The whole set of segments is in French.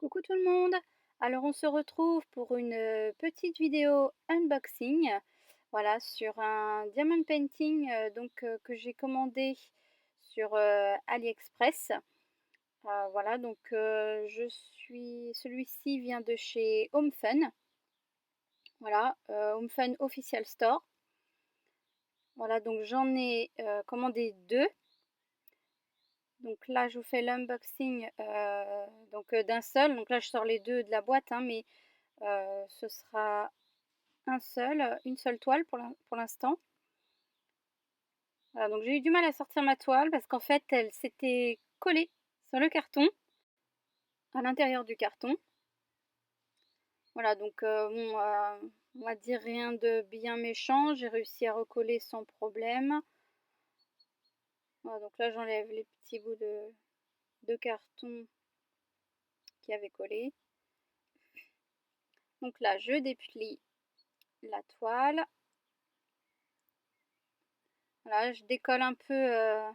Coucou tout le monde! Alors on se retrouve pour une petite vidéo unboxing, voilà, sur un diamond painting que j'ai commandé sur AliExpress. Voilà, donc celui-ci vient de chez Home Fun, voilà, Home Fun Official Store. Voilà, donc j'en ai commandé deux. Donc là, je vous fais l'unboxing d'un seul. Donc là, je sors les deux de la boîte, hein, mais ce sera une seule toile pour l'instant. Voilà, donc j'ai eu du mal à sortir ma toile parce qu'en fait, elle s'était collée sur le carton, à l'intérieur du carton. Voilà, donc bon, on va dire rien de bien méchant. J'ai réussi à recoller sans problème. Voilà, donc là, j'enlève les petits bouts de carton qui avaient collé. Donc là, je déplie la toile. Voilà, je décolle un peu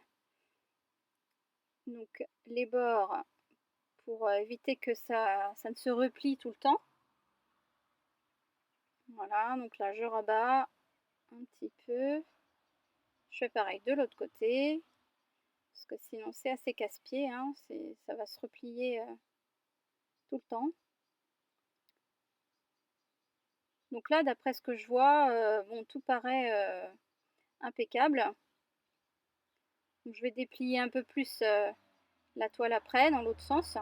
donc les bords pour éviter que ça ne se replie tout le temps. Voilà, donc là je rabats un petit peu. Je fais pareil de l'autre côté, parce que sinon c'est assez casse-pied, hein, ça va se replier tout le temps. Donc là, d'après ce que je vois, bon, tout paraît impeccable. Donc je vais déplier un peu plus la toile après, dans l'autre sens.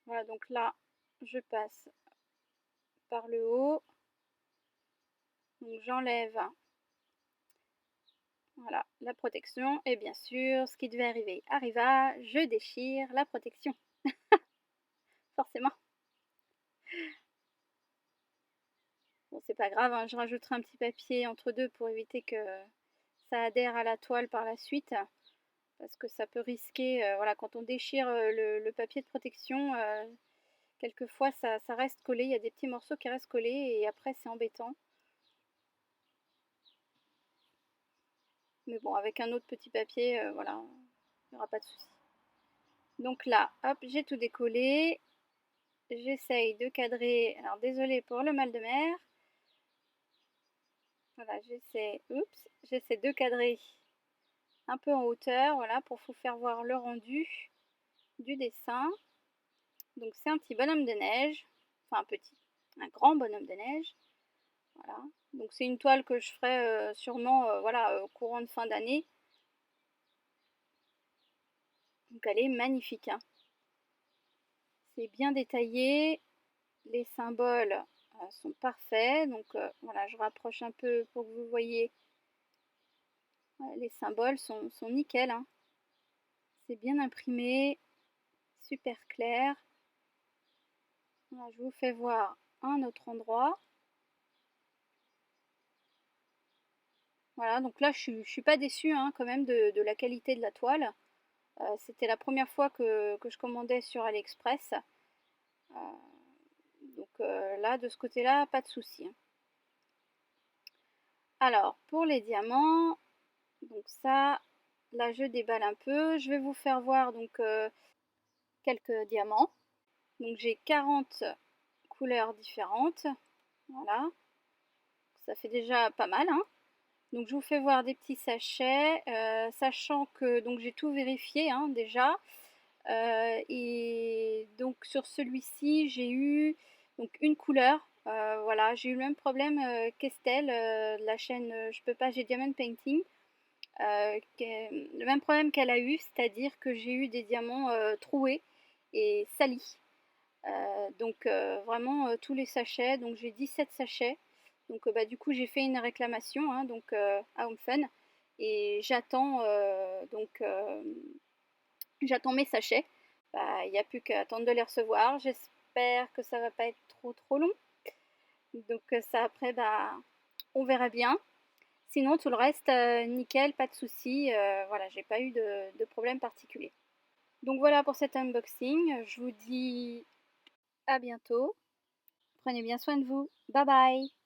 Voilà, donc là, je passe par le haut. Donc j'enlève, voilà, la protection. Et bien sûr, ce qui devait arriver arriva, je déchire la protection. Forcément. Bon, c'est pas grave, hein, je rajouterai un petit papier entre deux pour éviter que ça adhère à la toile par la suite. Parce que ça peut risquer, voilà, quand on déchire le papier de protection, quelquefois ça reste collé, il y a des petits morceaux qui restent collés et après c'est embêtant. Mais bon, avec un autre petit papier, voilà, il n'y aura pas de souci. Donc là, hop, j'ai tout décollé. J'essaye de cadrer. Alors désolée pour le mal de mer. Voilà, j'essaie de cadrer un peu en hauteur, voilà, pour vous faire voir le rendu du dessin. Donc c'est un petit bonhomme de neige, enfin un grand bonhomme de neige. Voilà. Donc c'est une toile que je ferai sûrement voilà, au courant de fin d'année. Donc elle est magnifique, hein. C'est bien détaillé, les symboles sont parfaits. Donc voilà, je rapproche un peu pour que vous voyez. Les symboles sont nickel, hein. C'est bien imprimé, super clair. Voilà, je vous fais voir un autre endroit. Voilà, donc là je suis pas déçue, hein, quand même de la qualité de la toile. C'était la première fois que je commandais sur AliExpress. Euh, donc là, de ce côté-là, pas de souci, hein. Alors, pour les diamants, donc ça, là je déballe un peu. Je vais vous faire voir donc quelques diamants. Donc j'ai 40 couleurs différentes. Voilà, ça fait déjà pas mal, hein. Donc je vous fais voir des petits sachets, sachant que donc j'ai tout vérifié, hein, déjà. Et donc sur celui-ci, j'ai eu donc une couleur. Voilà, j'ai eu le même problème qu'Estelle, de la chaîne Je peux pas, j'ai Diamond Painting. Le même problème qu'elle a eu, c'est-à-dire que j'ai eu des diamants troués et salis. Donc vraiment tous les sachets, donc j'ai 17 sachets. Donc bah, du coup j'ai fait une réclamation, hein, donc à Home Fun, et j'attends mes sachets. Bah, il n'y a plus qu'à attendre de les recevoir. J'espère que ça va pas être trop long. Donc ça après bah on verra bien. Sinon tout le reste nickel, pas de souci. Voilà, j'ai pas eu de problème particulier. Donc voilà pour cet unboxing. Je vous dis à bientôt. Prenez bien soin de vous. Bye bye.